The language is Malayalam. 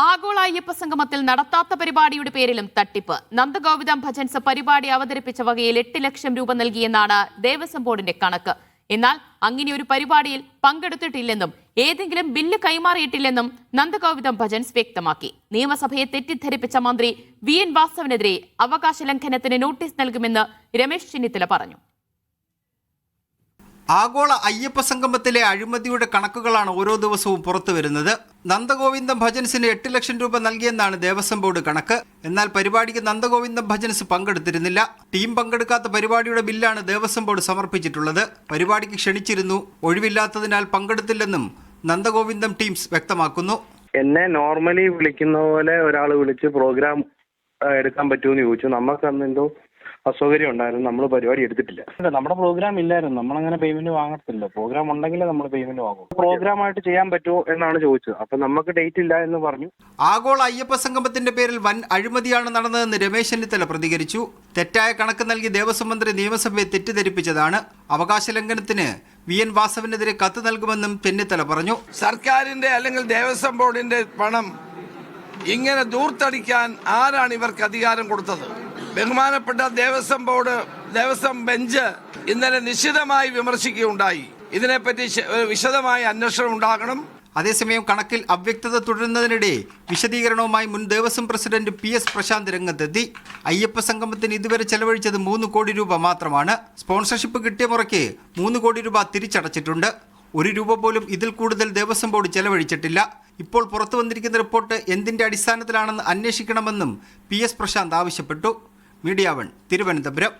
ആഗോള അയ്യപ്പ സംഗമത്തിൽ നടത്താത്ത പരിപാടിയുടെ പേരിലും തട്ടിപ്പ്. നന്ദഗോവിന്ദം ഭജൻസ് പരിപാടി അവതരിപ്പിച്ച വകയിൽ 8 ലക്ഷം രൂപ നൽകിയെന്നാണ് ദേവസ്വം ബോർഡിന്റെ കണക്ക്. എന്നാൽ അങ്ങനെയൊരു പരിപാടിയിൽ പങ്കെടുത്തിട്ടില്ലെന്നും ഏതെങ്കിലും ബില്ല് കൈമാറിയിട്ടില്ലെന്നും നന്ദഗോവിന്ദം ഭജൻസ് വ്യക്തമാക്കി. നിയമസഭയെ തെറ്റിദ്ധരിപ്പിച്ച മന്ത്രി VN വാസവനെതിരെ അവകാശ ലംഘനത്തിന് നോട്ടീസ് നൽകുമെന്ന് രമേശ് ചെന്നിത്തല പറഞ്ഞു. ആഗോള അയ്യപ്പ സംഗമത്തിലെ അഴിമതിയുടെ കണക്കുകളാണ് ഓരോ ദിവസവും പുറത്തു വരുന്നത്. നന്ദഗോവിന്ദം ഭജൻസിന് 8 ലക്ഷം രൂപ നൽകിയെന്നാണ് ദേവസ്വം ബോർഡ് കണക്ക്. എന്നാൽ പരിപാടിക്ക് നന്ദഗോവിന്ദം ഭജൻസ് പങ്കെടുത്തിരുന്നില്ല. ടീം പങ്കെടുക്കാത്ത പരിപാടിയുടെ ബില്ലാണ് ദേവസ്വം ബോർഡ് സമർപ്പിച്ചിട്ടുള്ളത്. പരിപാടിക്ക് ക്ഷണിച്ചിരുന്നു, ഒഴിവില്ലാത്തതിനാൽ പങ്കെടുത്തില്ലെന്നും നന്ദഗോവിന്ദം ടീംസ് വ്യക്തമാക്കുന്നു. എന്നെ നോർമലി വിളിക്കുന്ന പോലെ ഒരാൾ വിളിച്ച് പ്രോഗ്രാം എടുക്കാൻ പറ്റുമെന്ന് ചോദിച്ചു. നമുക്ക് അന്ന് എന്തോ അസൗകര്യം ഉണ്ടായിരുന്നു, നമ്മൾ പരിപാടി എടുത്തിട്ടില്ല. നമ്മുടെ പ്രോഗ്രാം ഇല്ലായിരുന്നു, നമ്മളങ്ങനെ പേയ്മെന്റ് വാങ്ങത്തില്ല. പ്രോഗ്രാം ഉണ്ടെങ്കിലേ നമ്മൾ പേയ്മെന്റ് വാങ്ങും. പ്രോഗ്രാമായിട്ട് ചെയ്യാൻ പറ്റുമോ എന്നാണ് ചോദിച്ചത്. അപ്പൊ നമുക്ക് ഡേറ്റ് ഇല്ല എന്ന് പറഞ്ഞു. ആഗോള അയ്യപ്പ സംഗമത്തിന്റെ പേരിൽ വൻ അഴിമതിയാണ് നടന്നതെന്ന് രമേശ് ചെന്നിത്തല പ്രതികരിച്ചു. തെറ്റായ കണക്ക് നൽകി ദേവസ്വം മന്ത്രി നിയമസഭയെ തെറ്റിദ്ധരിപ്പിച്ചതാണ്. അവകാശ ലംഘനത്തിന് VN വാസവനെതിരെ കത്ത് നൽകുമെന്നും ചെന്നിത്തല പറഞ്ഞു. സർക്കാരിന്റെ അല്ലെങ്കിൽ ദേവസ്വം ബോർഡിന്റെ പണം ഇങ്ങനെ ദൂർത്തടിക്കാൻ ആരാണ് ഇവർക്ക് അധികാരം കൊടുത്തത്? ബഹുമാനപ്പെട്ട ദേവസ്വം ബെഞ്ച് ഇന്നലെ നിശിതമായി വിമർശിക്കുകയുണ്ടായി. ഇതിനെപ്പറ്റി വിശദമായ അന്വേഷണം ഉണ്ടാകണം. അതേസമയം കണക്കിൽ അവ്യക്തത തുടരുന്നതിനിടെ വിശദീകരണവുമായി മുൻ ദേവസ്വം പ്രസിഡന്റ് PS പ്രശാന്ത് രംഗത്തെത്തി. അയ്യപ്പ സംഗമത്തിന് ഇതുവരെ ചെലവഴിച്ചത് 3 കോടി രൂപ മാത്രമാണ്. സ്പോൺസർഷിപ്പ് കിട്ടിയ മുറയ്ക്ക് 3 കോടി രൂപ തിരിച്ചടച്ചിട്ടുണ്ട്. 1 രൂപ പോലും ഇതിൽ കൂടുതൽ ദേവസ്വം ബോർഡ് ചെലവഴിച്ചിട്ടില്ല. ഇപ്പോൾ പുറത്തു വന്നിരിക്കുന്ന റിപ്പോർട്ട് എന്തിന്റെ അടിസ്ഥാനത്തിലാണെന്ന് അന്വേഷിക്കണമെന്നും PS പ്രശാന്ത് ആവശ്യപ്പെട്ടു. മീഡിയ 1 തിരുവനന്തപുരം.